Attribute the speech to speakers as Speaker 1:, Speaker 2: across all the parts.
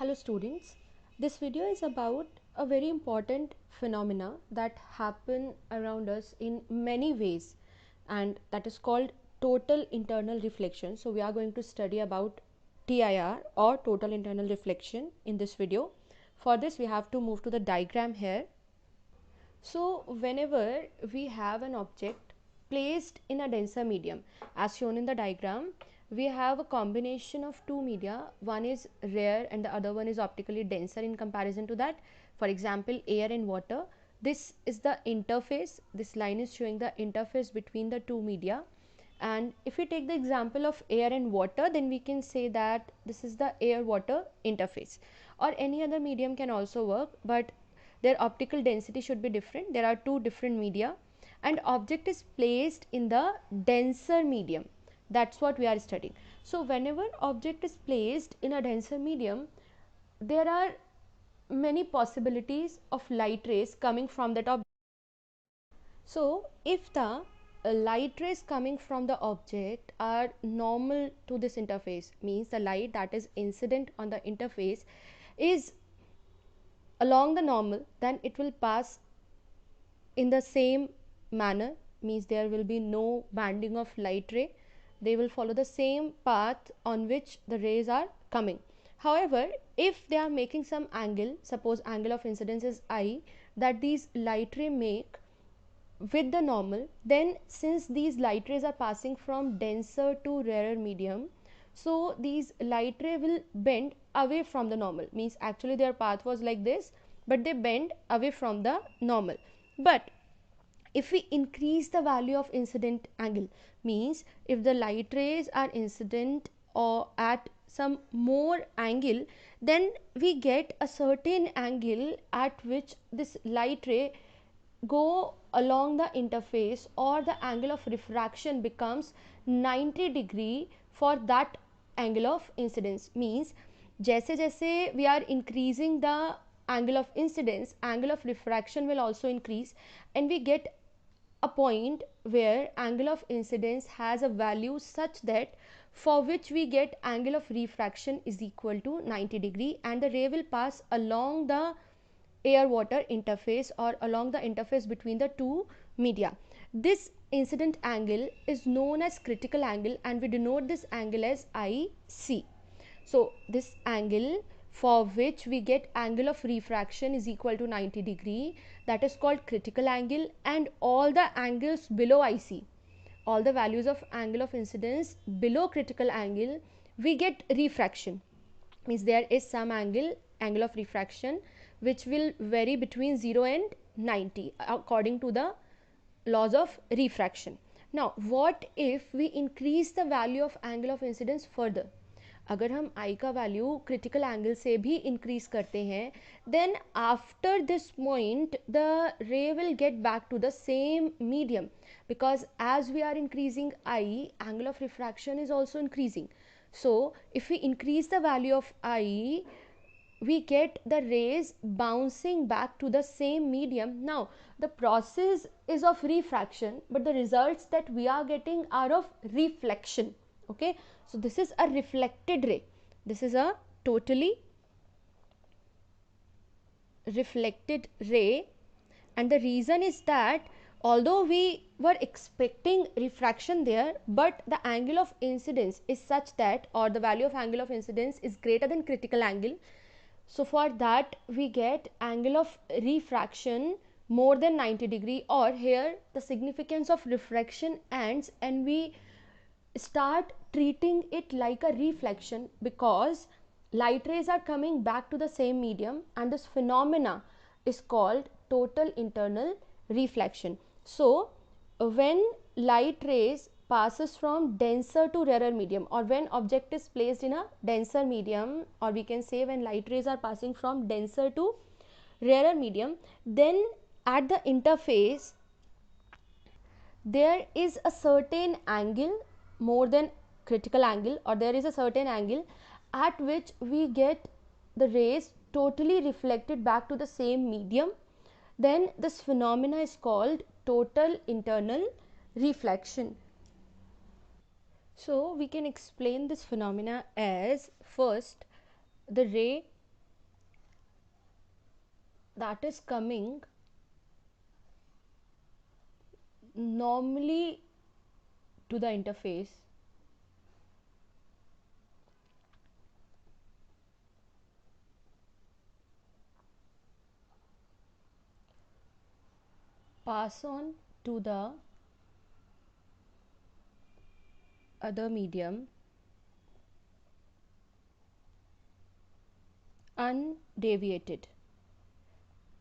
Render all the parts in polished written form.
Speaker 1: Hello students, this video is about a very important phenomena that happen around us in many ways, and that is called total internal reflection. So we are going to study about TIR or total internal reflection in this video. For this we have to move to the diagram here. So whenever we have an object placed in a denser medium, as shown in the diagram, we have a combination of two media. One is rare and the other one is optically denser in comparison to that. For example, air and water. This is the interface. This line is showing the interface between the two media. And if we take the example of air and water, then we can say that this is the air water interface, or any other medium can also work, but their optical density should be different. There are two different media and object is placed in the denser medium. That's what we are studying. So whenever object is placed in a denser medium, there are many possibilities of light rays coming from that object. So if the light rays coming from the object are normal to this interface, means the light that is incident on the interface is along the normal, then it will pass in the same manner, means there will be no banding of light ray. They will follow the same path on which the rays are coming. However, if they are making some angle, suppose angle of incidence is I, that these light ray make with the normal, then since these light rays are passing from denser to rarer medium, so these light ray will bend away from the normal, means actually their path was like this, but they bend away from the normal. But if we increase the value of incident angle, means if the light rays are incident or at some more angle, then we get a certain angle at which this light ray go along the interface, or the angle of refraction becomes 90 degree for that angle of incidence. Means जैसे जैसे we are increasing the angle of incidence, angle of refraction will also increase, and we get a point where angle of incidence has a value such that for which we get angle of refraction is equal to 90 degree, and the ray will pass along the air water interface or along the interface between the two media. This incident angle is known as critical angle, and we denote this angle as IC. So this angle for which we get angle of refraction is equal to 90 degree, that is called critical angle, and all the angles below IC, all the values of angle of incidence below critical angle, we get refraction, means there is some angle of refraction which will vary between 0 and 90 according to the laws of refraction. Now what if we increase the value of angle of incidence further? अगर हम I का value critical angle से भी increase करते हैं, then after this point the ray will get back to the same medium, because as we are increasing I, angle of refraction is also increasing. So if we increase the value of I, we get the rays bouncing back to the same medium. Now the process is of refraction, but the results that we are getting are of reflection. Okay, so this is a reflected ray, this is a totally reflected ray, and the reason is that although we were expecting refraction there, but the angle of incidence is such that, or the value of angle of incidence is greater than critical angle, so for that we get angle of refraction more than 90 degree, or here the significance of refraction ends and we start treating it like a reflection, because light rays are coming back to the same medium, and this phenomena is called total internal reflection. So when light rays passes from denser to rarer medium, or when object is placed in a denser medium, or we can say when light rays are passing from denser to rarer medium, then at the interface there is a certain angle more than critical angle, or there is a certain angle at which we get the rays totally reflected back to the same medium, then this phenomena is called total internal reflection. So we can explain this phenomena as, first, the ray that is coming normally to the interface pass on to the other medium undeviated,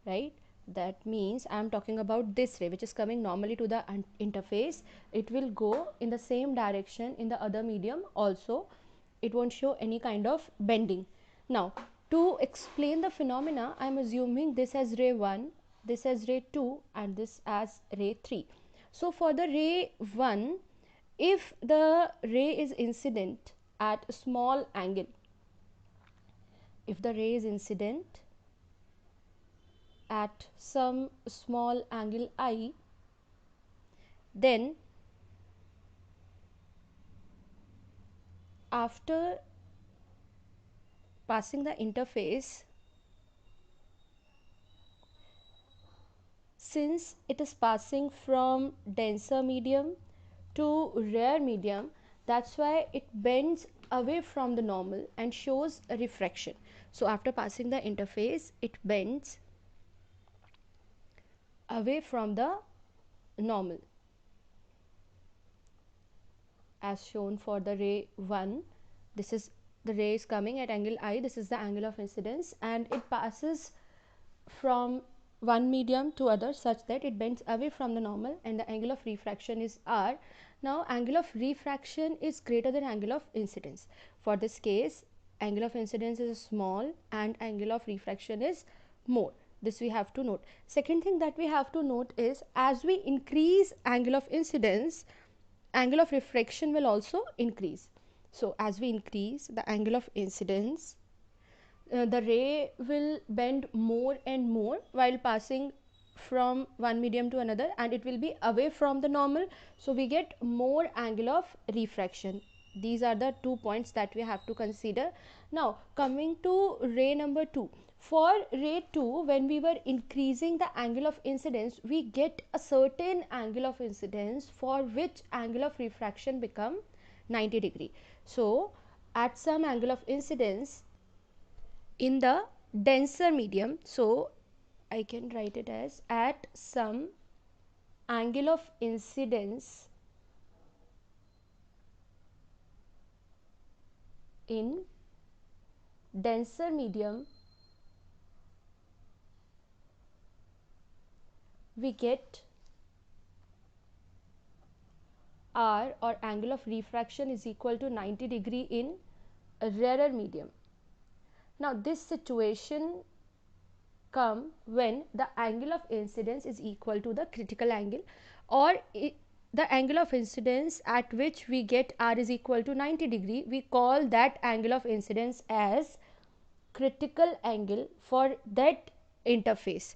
Speaker 1: right? That means I am talking about this ray which is coming normally to the interface. It will go in the same direction in the other medium also. It won't show any kind of bending. Now to explain the phenomena, I am assuming this as ray 1, this as ray 2, and this as ray 3. So for the ray 1, if the ray is incident at a small angle, if the ray is incident at some small angle I, then after passing the interface, since it is passing from denser medium to rare medium, that's why it bends away from the normal and shows a refraction. So after passing the interface, it bends away from the normal, as shown for the ray 1. This is the ray is coming at angle I, this is the angle of incidence, and it passes from one medium to other such that it bends away from the normal, and the angle of refraction is r. Now angle of refraction is greater than angle of incidence. For this case, angle of incidence is small and angle of refraction is more. This we have to note. Second thing that we have to note is, as we increase angle of incidence, angle of refraction will also increase. So as we increase the angle of incidence, the ray will bend more and more while passing from one medium to another, and it will be away from the normal, so we get more angle of refraction. These are the 2 points that we have to consider. Now coming to ray number 2, for ray 2, when we were increasing the angle of incidence, we get a certain angle of incidence for which angle of refraction become 90 degree. So at some angle of incidence in the denser medium, so I can write it as at some angle of incidence in denser medium, we get r, or angle of refraction, is equal to 90 degree in a rarer medium. Now this situation come when the angle of incidence is equal to the critical angle, or the angle of incidence at which we get r is equal to 90 degree, we call that angle of incidence as critical angle for that interface,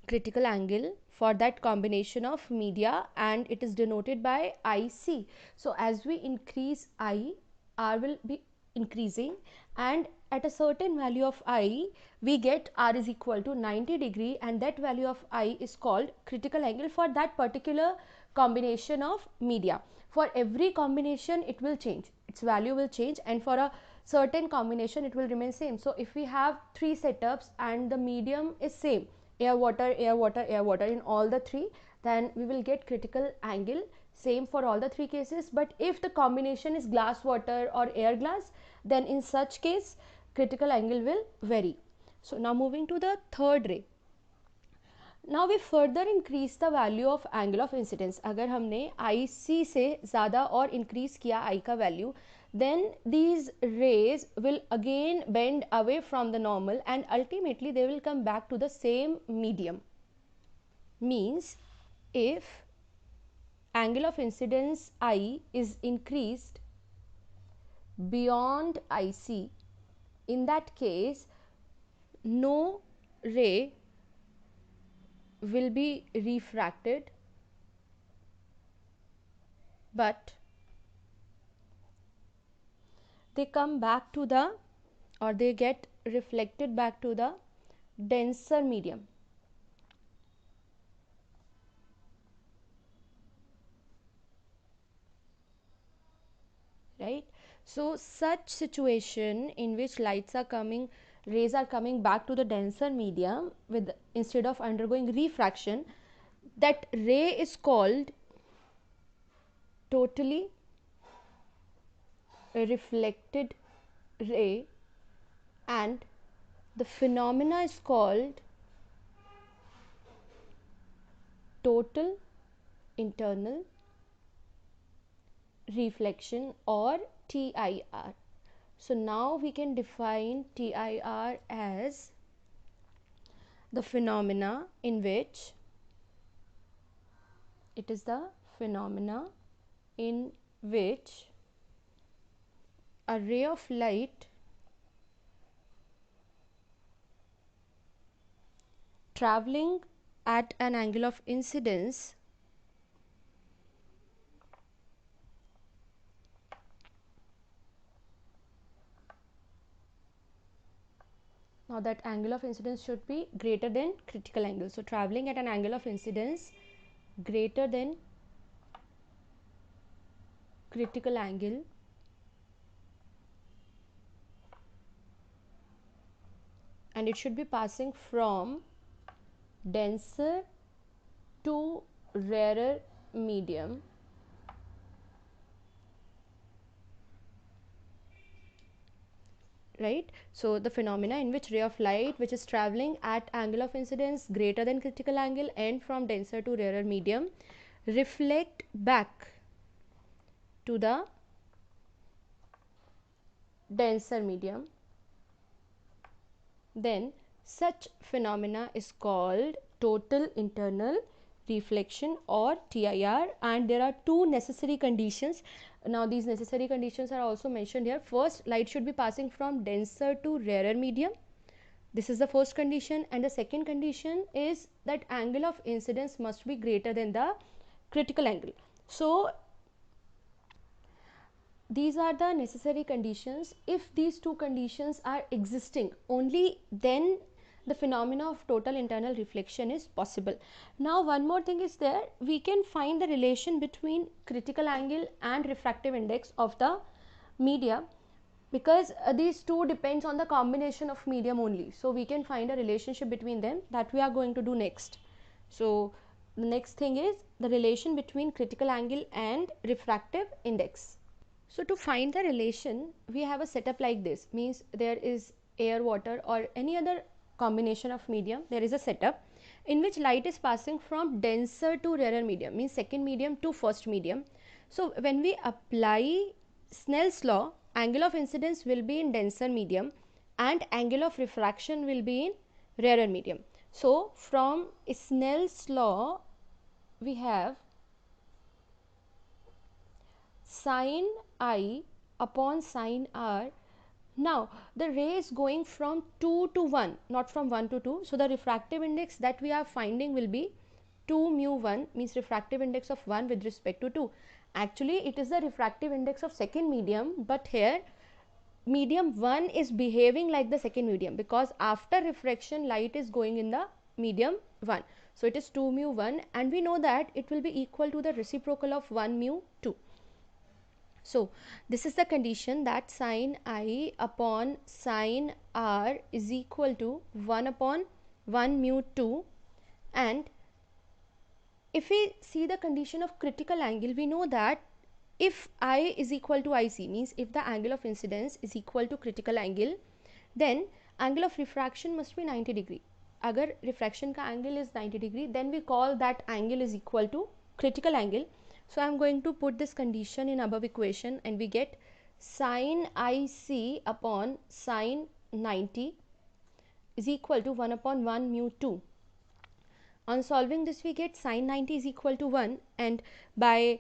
Speaker 1: critical angle for that combination of media, and it is denoted by IC. So as we increase I, R will be increasing, and at a certain value of I, we get R is equal to 90 degree, and that value of I is called critical angle for that particular combination of media. For every combination it will change, its value will change, and for a certain combination it will remain same. So if we have 3 setups and the medium is same, air water, air water, air water in all the 3, then we will get critical angle same for all the 3 cases. But if the combination is glass water or air glass, then in such case critical angle will vary. So now moving to the third ray. Now we further increase the value of angle of incidence. अगर हमने IC से ज़्यादा और increase किया I का value, then these rays will again bend away from the normal, and ultimately they will come back to the same medium. Means if angle of incidence I is increased beyond IC, in that case no ray will be refracted, but they come back to the, or they get reflected back to the denser medium. Right, so such situation in which rays are coming back to the denser medium with instead of undergoing refraction, that ray is called totally reflected ray, and the phenomena is called total internal reflection or TIR. So now we can define TIR as the phenomena in which it is the phenomena in which a ray of light traveling at an angle of incidence now that angle of incidence should be greater than critical angle. So traveling at an angle of incidence greater than critical angle and it should be passing from denser to rarer medium right. So the phenomena in which ray of light which is traveling at angle of incidence greater than critical angle and from denser to rarer medium reflect back to the denser medium, then such phenomena is called total internal reflection or TIR, and there are two necessary conditions. Now these necessary conditions are also mentioned here. First, light should be passing from denser to rarer medium. This is the first condition, and the second condition is that angle of incidence must be greater than the critical angle. So these are the necessary conditions. If these two conditions are existing, only then the phenomena of total internal reflection is possible. Now one more thing is there, we can find the relation between critical angle and refractive index of the media, because these two depends on the combination of medium only. So we can find a relationship between them, that we are going to do next. So the next thing is the relation between critical angle and refractive index. So to find the relation, we have a setup like this, means there is air, water or any other combination of medium. There is a setup in which light is passing from denser to rarer medium, means second medium to first medium. So when we apply Snell's law, angle of incidence will be in denser medium and angle of refraction will be in rarer medium. So from Snell's law, we have sin I upon sin R. Now the ray is going from 2 to 1, not from 1 to 2. So the refractive index that we are finding will be 2 mu 1, means refractive index of 1 with respect to 2. Actually it is the refractive index of second medium, but here medium 1 is behaving like the second medium, because after refraction light is going in the medium 1. So it is 2 mu 1, and we know that it will be equal to the reciprocal of 1 mu 2. So this is the condition that sin I upon sin R is equal to 1 upon 1 mu 2. And if we see the condition of critical angle, we know that if I is equal to IC, means if the angle of incidence is equal to critical angle, then angle of refraction must be 90 degree. Agar refraction ka angle is 90 degree, then we call that angle is equal to critical angle. So I am going to put this condition in above equation, and we get sin IC upon sin 90 is equal to 1 upon 1 mu 2. On solving this, we get sin 90 is equal to 1, and by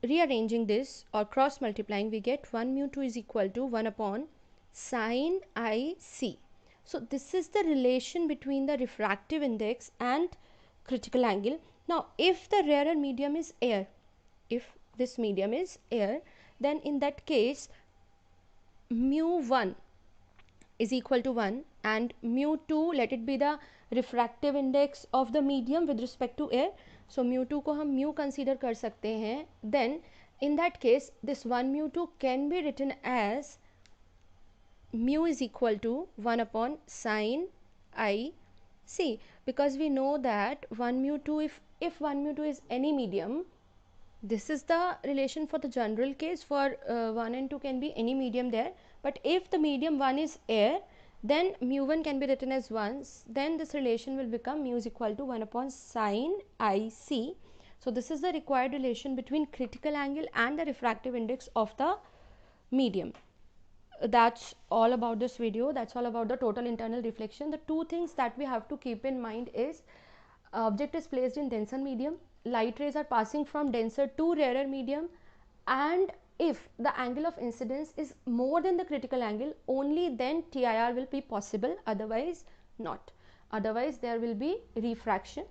Speaker 1: rearranging this or cross multiplying, we get 1 mu 2 is equal to 1 upon sin IC. So this is the relation between the refractive index and critical angle. Now if the rarer medium is air, if this medium is air, then in that case mu 1 is equal to 1 and mu2 let it be the refractive index of the medium with respect to air. So mu2 को हम mu consider कर सकते हैं. Then in that case this 1 mu2 can be written as mu is equal to 1 upon sine I c, because we know that 1 mu2, if 1 mu2 is any medium, this is the relation for the general case. For 1 and 2 can be any medium there, but if the medium 1 is air, then mu1 can be written as 1. Then this relation will become mu is equal to 1 upon sine IC. So this is the required relation between critical angle and the refractive index of the medium. That's all about this video. That's all about the total internal reflection. The two things that we have to keep in mind is object is placed in denser medium, light rays are passing from denser to rarer medium, and if the angle of incidence is more than the critical angle, only then TIR will be possible, otherwise not. Otherwise there will be refraction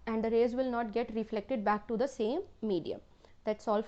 Speaker 1: and the rays will not get reflected back to the same medium. That's all.